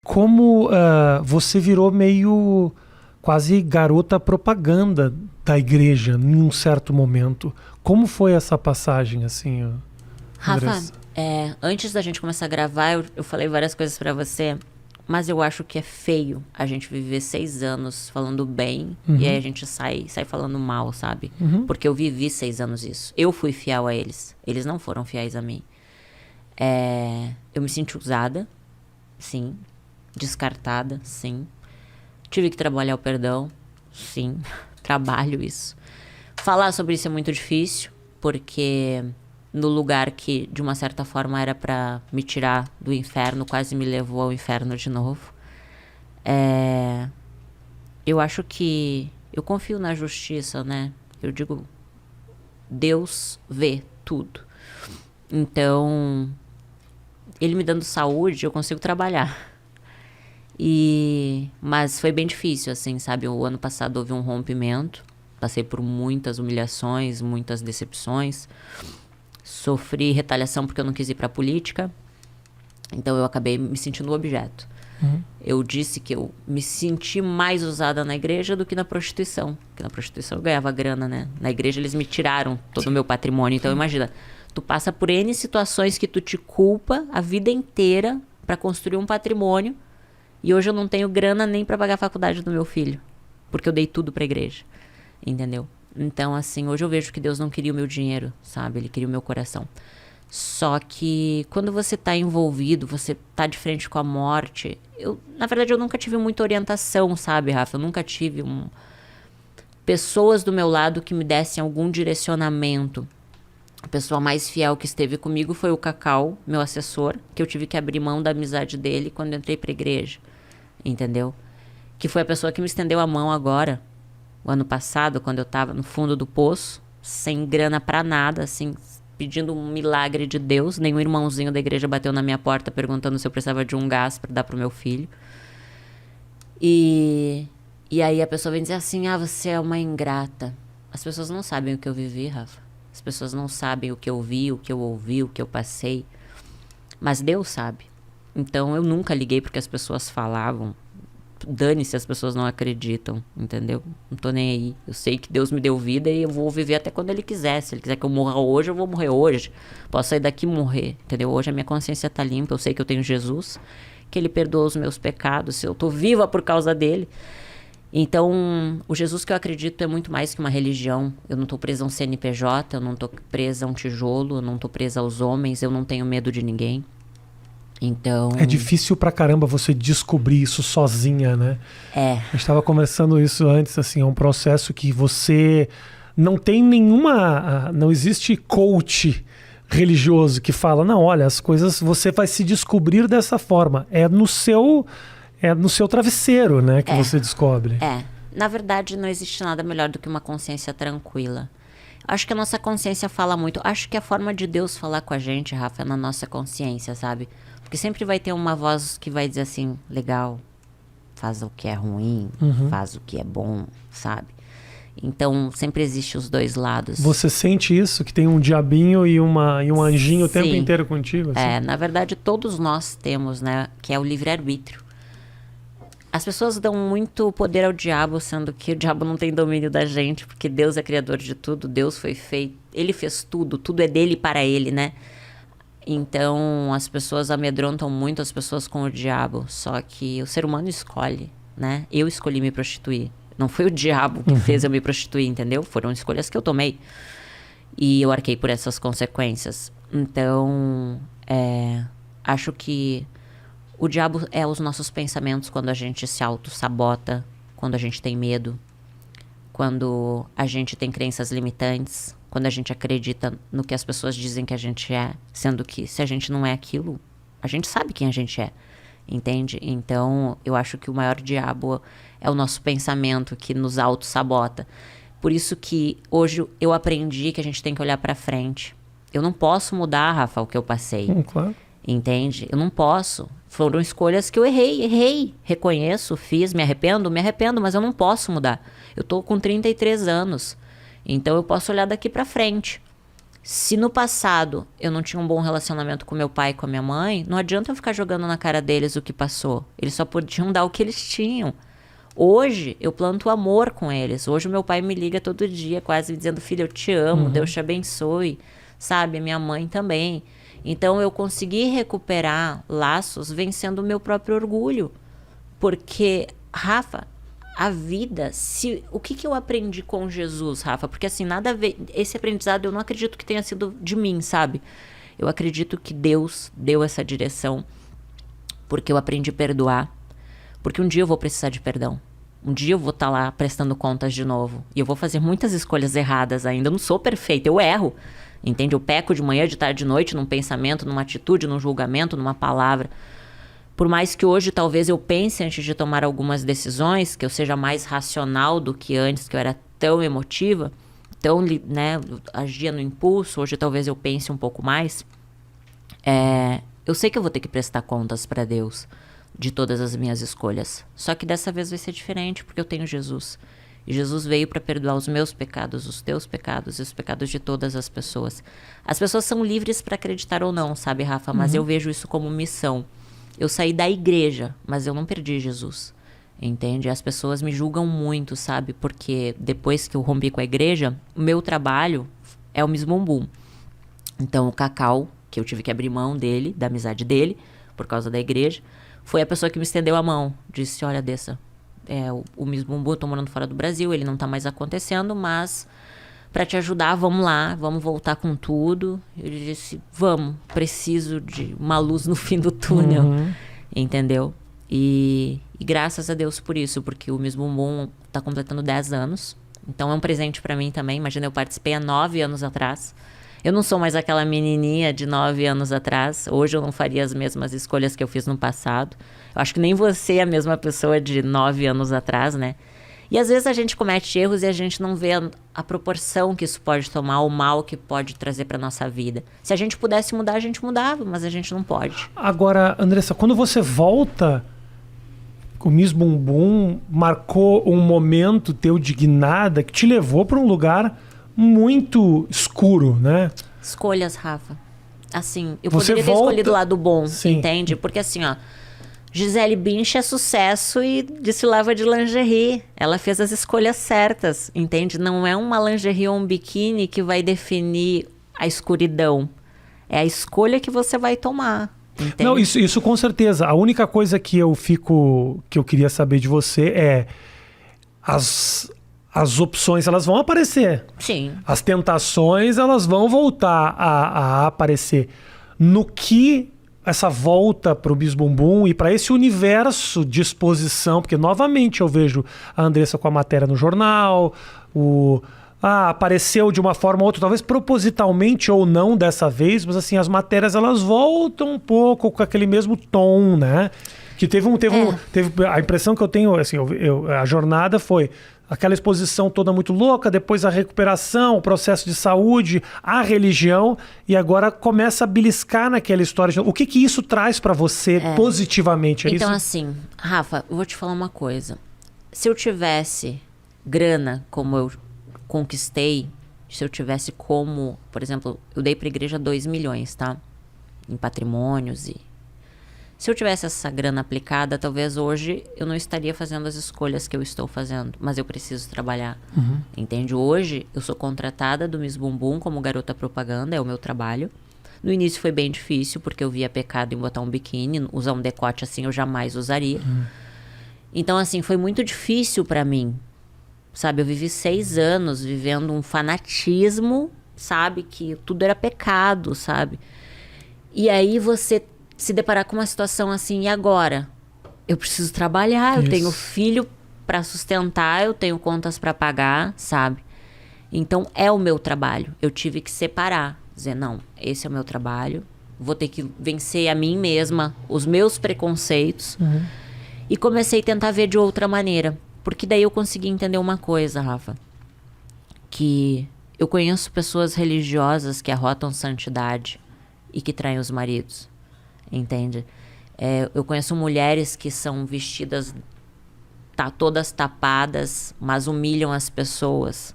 como você virou meio quase garota propaganda da igreja em um certo momento. Como foi essa passagem, assim, Rafa, Andressa? antes da gente começar a gravar, eu falei várias coisas pra você, mas eu acho que é feio a gente viver 6 anos falando bem e aí a gente sai falando mal, sabe? Porque eu vivi 6 anos isso. Eu fui fiel a eles. Eles não foram fiéis a mim. Eu me senti usada, sim. Descartada, sim. Tive que trabalhar o perdão, sim. Trabalho isso. Falar sobre isso é muito difícil, porque no lugar que, de uma certa forma, era pra me tirar do inferno, quase me levou ao inferno de novo. Eu acho que... Eu confio na justiça, né? Eu digo... Deus vê tudo. Então... Ele me dando saúde, eu consigo trabalhar. Mas foi bem difícil, assim, sabe? O ano passado houve um rompimento. Passei por muitas humilhações, muitas decepções. Sofri retaliação porque eu não quis ir pra política. Então eu acabei me sentindo objeto. Eu disse que eu me senti mais usada na igreja do que na prostituição. Porque na prostituição eu ganhava grana, né? Na igreja eles me tiraram todo o meu patrimônio. Então imagina, tu passa por N situações que tu te culpa a vida inteira pra construir um patrimônio. E hoje eu não tenho grana nem pra pagar a faculdade do meu filho. Porque eu dei tudo pra igreja. Entendeu? Então, assim, hoje eu vejo que Deus não queria o meu dinheiro, sabe? Ele queria o meu coração. Só que quando você tá envolvido, você tá de frente com a morte... Na verdade, eu nunca tive muita orientação, sabe, Rafa? Eu nunca tive pessoas do meu lado que me dessem algum direcionamento. A pessoa mais fiel que esteve comigo foi o Cacau, meu assessor, que eu tive que abrir mão da amizade dele quando eu entrei pra igreja. Entendeu? Que foi a pessoa que me estendeu a mão agora, o ano passado, quando eu tava no fundo do poço, sem grana pra nada, assim, pedindo um milagre de Deus. Nenhum irmãozinho da igreja bateu na minha porta perguntando se eu precisava de um gás pra dar pro meu filho. E aí a pessoa vem dizer assim, você é uma ingrata. As pessoas não sabem o que eu vivi, Rafa. As pessoas não sabem o que eu vi, o que eu ouvi, o que eu passei. Mas Deus sabe. Então eu nunca liguei porque as pessoas falavam. Dane-se, as pessoas não acreditam, entendeu? Não tô nem aí. Eu sei que Deus me deu vida e eu vou viver até quando Ele quiser. Se Ele quiser que eu morra hoje, eu vou morrer hoje. Posso sair daqui e morrer, entendeu? Hoje a minha consciência tá limpa. Eu sei que eu tenho Jesus, que Ele perdoa os meus pecados. Eu tô viva por causa dele. Então, o Jesus que eu acredito é muito mais que uma religião. Eu não tô presa a um CNPJ, eu não tô presa a um tijolo, eu não tô presa aos homens, eu não tenho medo de ninguém. Então... É difícil pra caramba você descobrir isso sozinha, né? A gente estava conversando isso antes, assim, é um processo que você não tem nenhuma... Não existe coach religioso que fala, não, olha, as coisas você vai se descobrir dessa forma. É no seu travesseiro, né, que você descobre. Na verdade, não existe nada melhor do que uma consciência tranquila. Acho que a nossa consciência fala muito. Acho que a forma de Deus falar com a gente, Rafa, é na nossa consciência, sabe? Porque sempre vai ter uma voz que vai dizer assim, legal, faz o que é ruim, faz o que é bom, sabe? Então, sempre existe os dois lados. Você sente isso? Que tem um diabinho e um anjinho o tempo inteiro contigo? Assim? Na verdade, todos nós temos, né? Que é o livre-arbítrio. As pessoas dão muito poder ao diabo, sendo que o diabo não tem domínio da gente, porque Deus é criador de tudo, Deus foi feito, Ele fez tudo, tudo é dele e para Ele, né? Então, as pessoas amedrontam muito as pessoas com o diabo, só que o ser humano escolhe, né? Eu escolhi me prostituir. Não foi o diabo que fez eu me prostituir, entendeu? Foram escolhas que eu tomei. E eu arquei por essas consequências. Então, acho que o diabo é os nossos pensamentos quando a gente se auto-sabota, quando a gente tem medo, quando a gente tem crenças limitantes, quando a gente acredita no que as pessoas dizem que a gente é, sendo que se a gente não é aquilo, a gente sabe quem a gente é, entende? Então, eu acho que o maior diabo é o nosso pensamento que nos auto-sabota. Por isso que hoje eu aprendi que a gente tem que olhar pra frente. Eu não posso mudar, Rafa, o que eu passei. Claro. Entende? Eu não posso. Foram escolhas que eu errei. Reconheço, fiz, me arrependo, mas eu não posso mudar. Eu tô com 33 anos. Então eu posso olhar daqui pra frente. Se no passado eu não tinha um bom relacionamento com meu pai e com a minha mãe, não adianta eu ficar jogando na cara deles o que passou. Eles só podiam dar o que eles tinham. Hoje eu planto amor com eles. Hoje o meu pai me liga todo dia quase dizendo: filha, eu te amo, Deus te abençoe. Sabe, a minha mãe também. Então eu consegui recuperar laços vencendo o meu próprio orgulho. Porque, Rafa, a vida, o que eu aprendi com Jesus, Rafa? Porque assim, nada a ver, esse aprendizado eu não acredito que tenha sido de mim, sabe? Eu acredito que Deus deu essa direção, porque eu aprendi a perdoar, porque um dia eu vou precisar de perdão. Um dia eu vou estar lá prestando contas de novo, e eu vou fazer muitas escolhas erradas ainda, eu não sou perfeita, eu erro, entende? Eu peco de manhã, de tarde, de noite, num pensamento, numa atitude, num julgamento, numa palavra. Por mais que hoje talvez eu pense antes de tomar algumas decisões, que eu seja mais racional do que antes, que eu era tão emotiva, tão, né, agia no impulso, hoje talvez eu pense um pouco mais. Eu sei que eu vou ter que prestar contas para Deus de todas as minhas escolhas. Só que dessa vez vai ser diferente, porque eu tenho Jesus. E Jesus veio para perdoar os meus pecados, os teus pecados e os pecados de todas as pessoas. As pessoas são livres para acreditar ou não, sabe, Rafa? Mas eu vejo isso como missão. Eu saí da igreja, mas eu não perdi Jesus, entende? As pessoas me julgam muito, sabe? Porque depois que eu rompi com a igreja, o meu trabalho é o Miss Bumbum. Então o Cacau, que eu tive que abrir mão dele, da amizade dele, por causa da igreja, foi a pessoa que me estendeu a mão. Disse: olha, Dessa, o Miss Bumbum, eu tô morando fora do Brasil, ele não tá mais acontecendo, mas para te ajudar, vamos lá, vamos voltar com tudo. Eu disse: vamos, preciso de uma luz no fim do túnel, entendeu? E graças a Deus por isso, porque o Miss Bumbum tá completando 10 anos, então é um presente para mim também. Imagina, eu participei há 9 anos atrás. Eu não sou mais aquela menininha de 9 anos atrás. Hoje eu não faria as mesmas escolhas que eu fiz no passado. Eu acho que nem você é a mesma pessoa de 9 anos atrás, né? E às vezes a gente comete erros e a gente não vê a proporção que isso pode tomar, o mal que pode trazer para nossa vida. Se a gente pudesse mudar, a gente mudava, mas a gente não pode. Agora, Andressa, quando você volta, o Miss Bumbum marcou um momento teu de guinada que te levou para um lugar muito escuro, né? Escolhas, Rafa. Assim, eu você poderia ter escolhido o lado bom, sim, entende? Porque assim, ó, Gisele Bündchen é sucesso e desfilava de lingerie. Ela fez as escolhas certas, entende? Não é uma lingerie ou um biquíni que vai definir a escuridão. É a escolha que você vai tomar, entende? Não, isso com certeza. A única coisa que eu queria saber de você é as opções, elas vão aparecer. Sim. As tentações, elas vão voltar a aparecer. No que essa volta para o Miss Bumbum e para esse universo de exposição, porque novamente eu vejo a Andressa com a matéria no jornal, apareceu de uma forma ou outra, talvez propositalmente ou não dessa vez, mas assim, as matérias elas voltam um pouco com aquele mesmo tom, né? Que teve a impressão que eu tenho, assim, a jornada foi aquela exposição toda muito louca, depois a recuperação, o processo de saúde, a religião, e agora começa a beliscar naquela história. O que isso traz para você positivamente? Então, assim, Rafa, eu vou te falar uma coisa. Se eu tivesse grana como eu conquistei, se eu tivesse como, por exemplo, eu dei pra igreja 2 milhões, tá? Em patrimônios e... Se eu tivesse essa grana aplicada, talvez hoje eu não estaria fazendo as escolhas que eu estou fazendo. Mas eu preciso trabalhar, entende? Hoje eu sou contratada do Miss Bumbum como garota propaganda, é o meu trabalho. No início foi bem difícil, porque eu via pecado em botar um biquíni, usar um decote assim eu jamais usaria. Então assim, foi muito difícil pra mim, sabe? Eu vivi 6 anos vivendo um fanatismo, sabe? Que tudo era pecado, sabe? E aí você se deparar com uma situação assim, e agora? Eu preciso trabalhar, eu tenho filho para sustentar, eu tenho contas para pagar, sabe? Então é o meu trabalho. Eu tive que separar, dizer, não, esse é o meu trabalho, vou ter que vencer a mim mesma, os meus preconceitos. E comecei a tentar ver de outra maneira. Porque daí eu consegui entender uma coisa, Rafa, que eu conheço pessoas religiosas que arrotam santidade e que traem os maridos. Entende? Eu conheço mulheres que são vestidas todas tapadas, mas humilham as pessoas,